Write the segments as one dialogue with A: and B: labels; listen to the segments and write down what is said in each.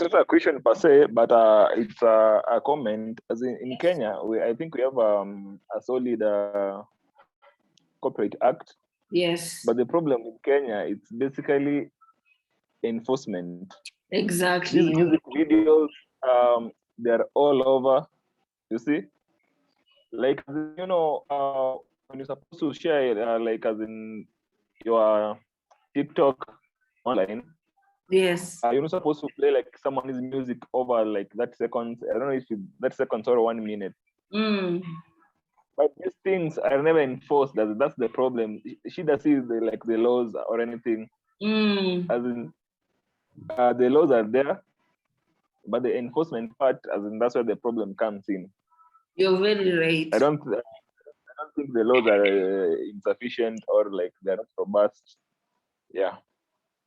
A: not a question per se, but it's a comment. As in Kenya, I think we have a solid Copyright Act.
B: Yes.
A: But the problem with Kenya, it's basically enforcement.
B: Exactly.
A: These music videos, they're all over. You see, like when you're supposed to share, like as in your TikTok online.
B: Yes.
A: You're not supposed to play like someone's music over like that seconds. I don't know if that seconds or 1 minute. But these things are never enforced. That's the problem. She doesn't see the laws or anything. As in, the laws are there, but the enforcement part, as in, that's where the problem comes in.
B: You're very right.
A: I don't think the laws are insufficient or like they're not robust. Yeah.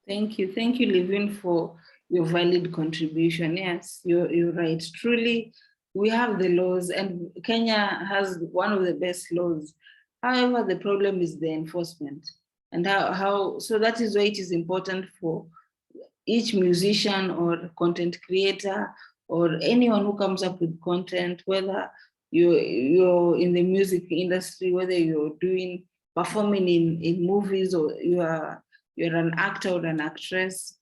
B: Thank you, Levin, for your valid contribution. Yes, you're right. Truly, we have the laws, and Kenya has one of the best laws. However, the problem is the enforcement, and how. So that is why it is important for each musician or content creator or anyone who comes up with content, whether you're in the music industry, whether you're performing in movies, or you're an actor or an actress,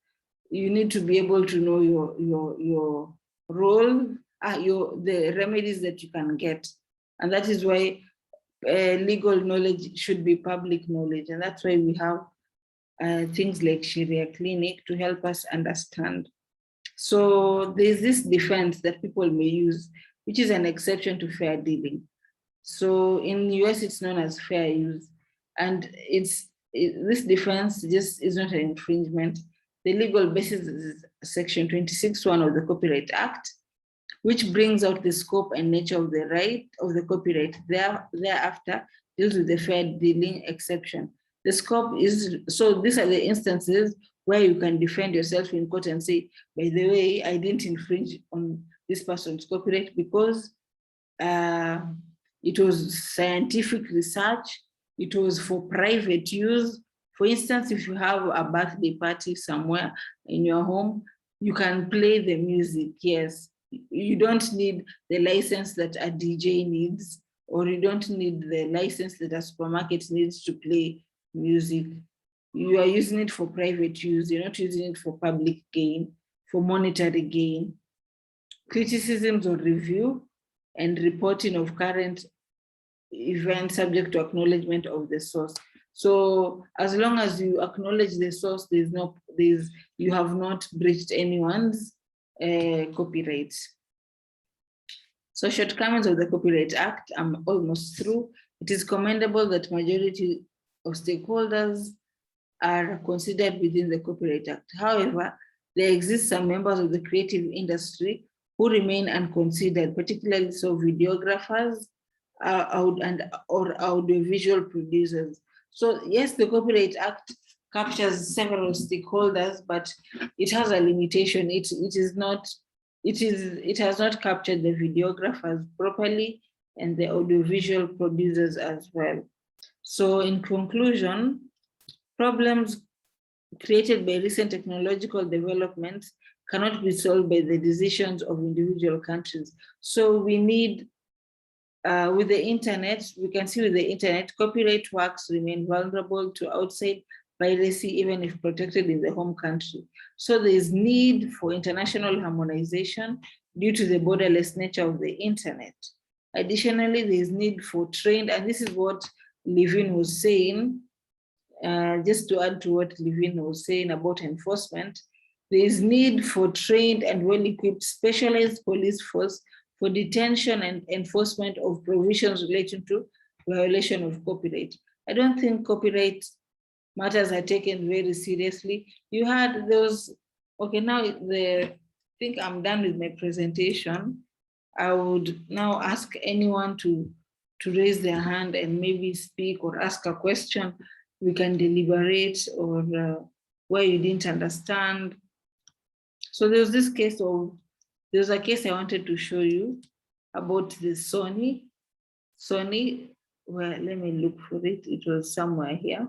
B: you need to be able to know your role, the remedies that you can get. And that is why legal knowledge should be public knowledge. And that's why we have things like Sharia Clinic to help us understand. So there's this defense that people may use, which is an exception to fair dealing. So in the US, it's known as fair use. And this defense just is not an infringement. The legal basis is Section 26(1) of the Copyright Act, which brings out the scope and nature of the right of the copyright. Thereafter, deals with the fair dealing exception. The scope is, so these are the instances where you can defend yourself in court and say, by the way, I didn't infringe on this person's copyright because it was scientific research, it was for private use. For instance, if you have a birthday party somewhere in your home, you can play the music, yes. You don't need the license that a DJ needs, or you don't need the license that a supermarket needs to play music. You are using it for private use. You're not using it for public gain, for monetary gain. Criticisms or review and reporting of current events subject to acknowledgement of the source. So as long as you acknowledge the source, you have not breached anyone's copyright. So shortcomings of the Copyright Act, I'm almost through. It is commendable that majority of stakeholders are considered within the Copyright Act. However, there exist some members of the creative industry who remain unconsidered, particularly so videographers or audiovisual producers. So yes, the Copyright Act captures several stakeholders, but it has a limitation. It has not captured the videographers properly and the audiovisual producers as well. So in conclusion, problems created by recent technological developments cannot be solved by the decisions of individual countries. So we need, with the internet, we can see with the internet, copyright works remain vulnerable to outside piracy, even if protected in the home country. So there is need for international harmonization due to the borderless nature of the internet. Additionally, there is need for trained, and this is what Levin was saying, just to add to what Levin was saying about enforcement, there is need for trained and well-equipped specialized police force for detention and enforcement of provisions relating to violation of copyright. I don't think copyright matters are taken very seriously. You had those, okay, now I think I'm done with my presentation. I would now ask anyone to raise their hand and maybe speak or ask a question. We can deliberate, or where you didn't understand. So there's a case I wanted to show you about the Sony, well, let me look for it. It was somewhere here.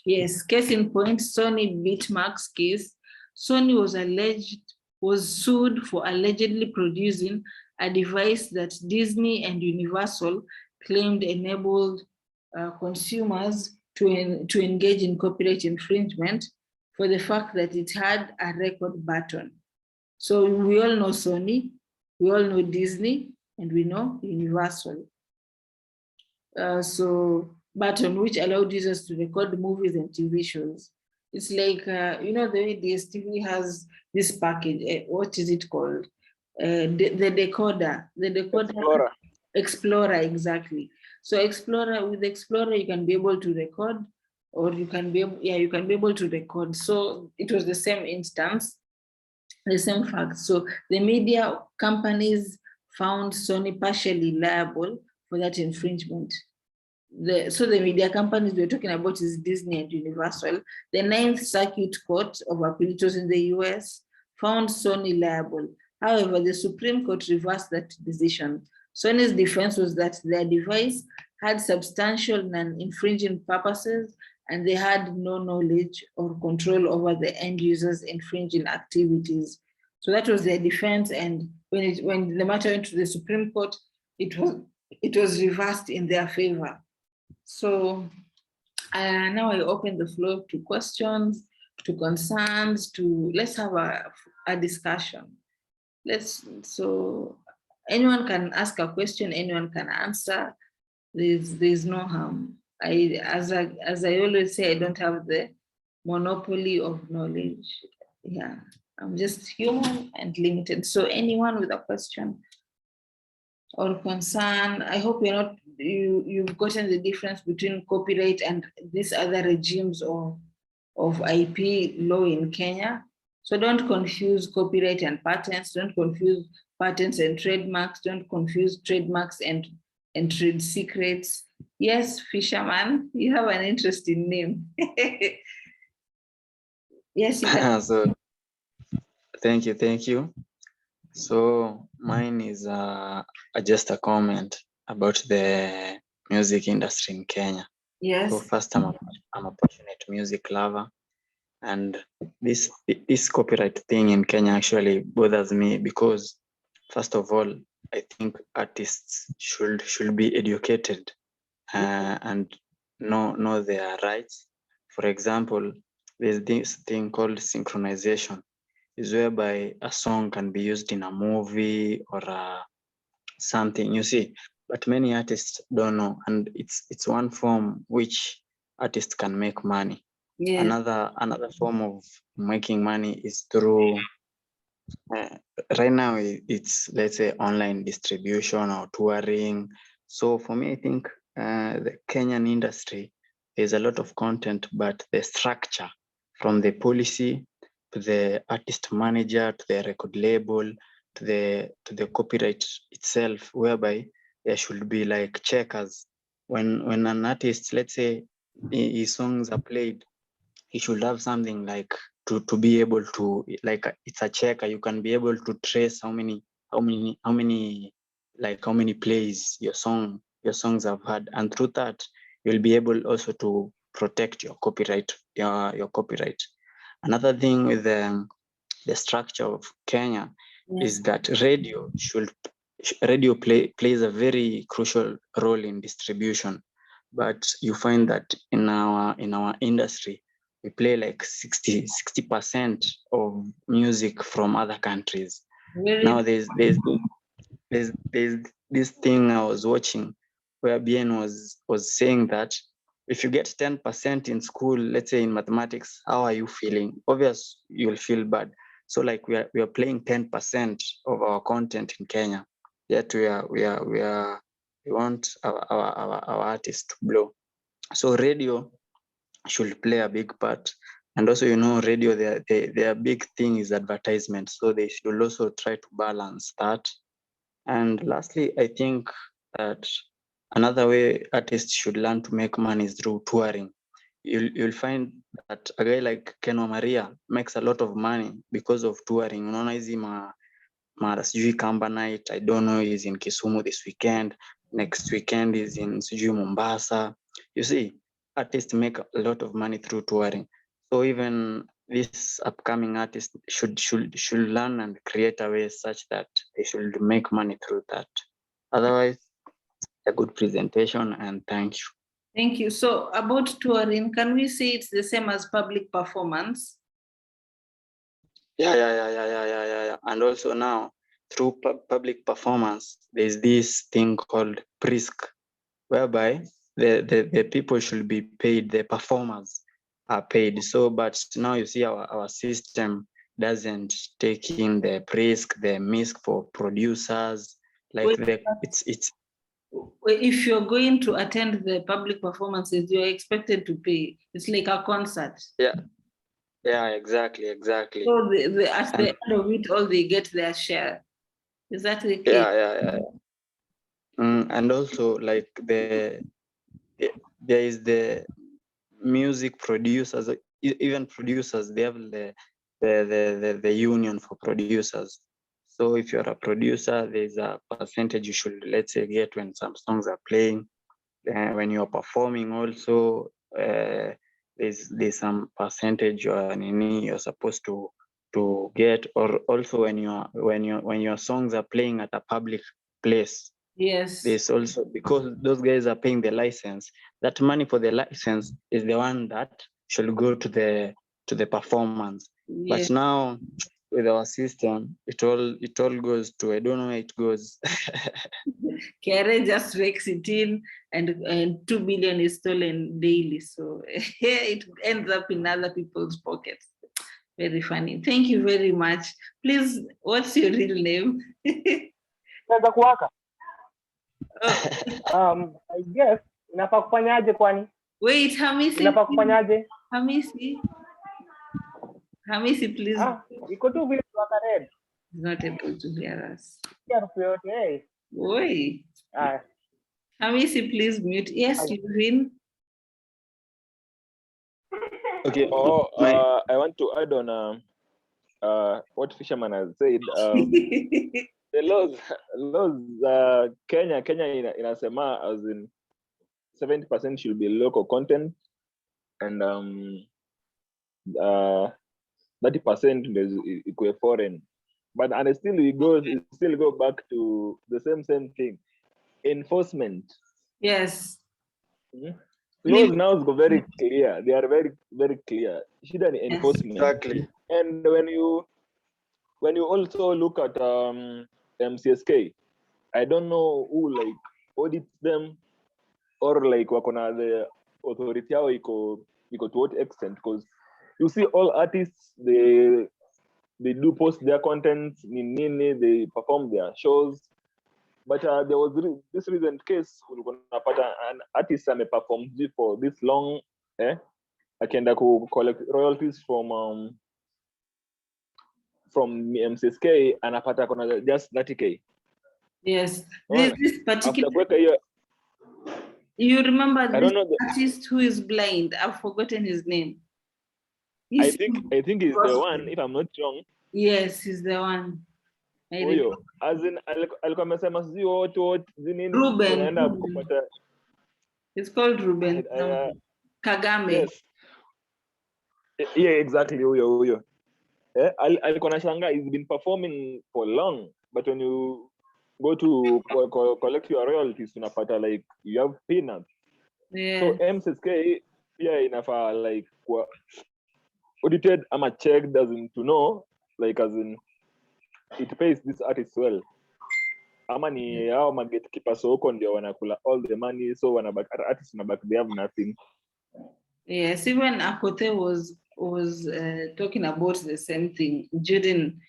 B: Yes, case in point, Sony Bitmax case. Sony was alleged was sued for allegedly producing a device that Disney and Universal claimed enabled consumers to engage in copyright infringement for the fact that it had a record button. So we all know Sony, we all know Disney, and we know Universal. So button, which allowed users to record movies and TV shows. It's like, you know, the way DSTV has this package, what is it called? The decoder. Explorer, exactly. So with Explorer, you can be able to record, or you can be able to record. So it was the same instance, the same fact. So the media companies found Sony partially liable for that infringement. So the media companies we're talking about is Disney and Universal. The Ninth Circuit Court of Appeals in the US found Sony liable. However, the Supreme Court reversed that decision. Sony's defense was that their device had substantial non-infringing purposes and they had no knowledge or control over the end users' infringing activities. So that was their defense, and when the matter went to the Supreme Court, it was reversed in their favor. So now I open the floor to questions, to concerns, let's have a discussion. So anyone can ask a question, anyone can answer. There's no harm. As I always say, I don't have the monopoly of knowledge. Yeah, I'm just human and limited. So anyone with a question or concern, I hope you've gotten the difference between copyright and these other regimes of IP law in Kenya. So don't confuse copyright and patents, don't confuse patents and trademarks, don't confuse trademarks and trade secrets. Yes, Fisherman, you have an interesting name. Yes, you can.
C: So, thank you. So mine is just a comment about the music industry in Kenya.
B: Yes.
C: So first, I'm a passionate music lover, and this copyright thing in Kenya actually bothers me because, first of all, I think artists should be educated and know their rights. For example, there's this thing called synchronization, is whereby a song can be used in a movie or something, you see, but many artists don't know, and it's one form which artists can make money. Yeah. Another form of making money is through right now it's, let's say, online distribution or touring. So for me, I think the Kenyan industry, there's a lot of content, but the structure from the policy to the artist manager to the record label to the copyright itself, whereby there should be like checkers. When an artist, let's say, his songs are played, he should have something like to be able to, like, it's a checker. You can be able to trace how many plays your songs have had, and through that you'll be able also to protect your copyright. Another thing with the structure of Kenya is that radio plays a very crucial role in distribution, but you find that in our industry we play like 60% of music from other countries. Really? Now there's this thing I was watching where Bien was saying that if you get 10% in school, let's say in mathematics, how are you feeling? Obviously, you'll feel bad. So like we are playing 10% of our content in Kenya. Yet we want our artists to blow. So radio should play a big part. And also, radio, their big thing is advertisement. So they should also try to balance that. And lastly, I think that another way artists should learn to make money is through touring. You'll find that a guy like Ken Maria makes a lot of money because of touring. Unaona hizi mara sijui Kamba Night, I don't know, is in Kisumu this weekend. Next weekend is in sijui Mombasa. You see, artists make a lot of money through touring. So even these upcoming artists should learn and create a way such that they should make money through that. Otherwise, a good presentation, and thank you.
B: Thank you. So about touring, can we say it's the same as public performance?
C: Yeah. And also now, through public performance, there's this thing called PRISC, whereby the people should be paid, the performers are paid. So, but now you see our system doesn't take in the PRISC, the MISC for producers. Like it's
B: if you're going to attend the public performances, you're expected to pay. It's like a concert.
C: Yeah, exactly.
B: So at the end of it all, they get their share. Is that the case?
C: Yeah. And also, like there is the music producers, even producers, they have the union for producers. So if you're a producer, there's a percentage you should, let's say, get when some songs are playing. When you're performing also, there's some percentage you're supposed to get, or also when your songs are playing at a public place.
B: Yes.
C: There's also, because those guys are paying the license, that money for the license is the one that should go to the performance. Yes. But now with our system, it all goes to, I don't know where it goes.
B: KRA just rakes it in, and 2 billion is stolen daily. So it ends up in other people's pockets. Very funny. Thank you very much. Please, what's your real name?
D: I guess inafaa kufanyaje kwani?
B: Wait, Hamisi.
D: Inafaa kufanyaje?
B: Hamisi, please.
D: Iko tu vile kwa red.
B: He's not able to hear us.
D: Hey.
B: Oi. Hamisi, please mute. Yes, Levin.
A: Okay. I want to add on what Fisherman has said. The laws Kenya inasema as in 70% should be local content, and 30% is equal foreign. But and still go back to the same thing. Enforcement.
B: Yes.
A: Mm-hmm. Laws now go very clear. They are very, very clear. Shouldn't enforcement.
C: Exactly.
A: And when you also look at MCSK, I don't know who like audits them, or like wakona the authority yao iko to what extent, because you see all artists they do post their content, they perform their shows, but there was this recent case an artist performed for this long, akaenda collect royalties from MCSK, anapata kona just 30K.
B: Yes, this particular. You remember this artist who is blind? I've forgotten his name.
A: I think he's the one, if I'm not wrong.
B: Yes, he's the one.
A: As in alikuwa amesema sisi wote
B: Ruben. It's called Ruben Kagame.
A: Yes. Yeah, exactly. Huyo. Alikuwa anashangaa, he's been performing for long, but when you go to collect your royalties, unapata like you have peanuts.
B: Yeah.
A: So MCSK inafaa like audited ama checked as in to know, like as in it pays this artist well. Ama ni hao gatekeeper soko ndio wanakula all the money, so artists they have nothing.
B: Yes, even Akothee was talking about the same thing during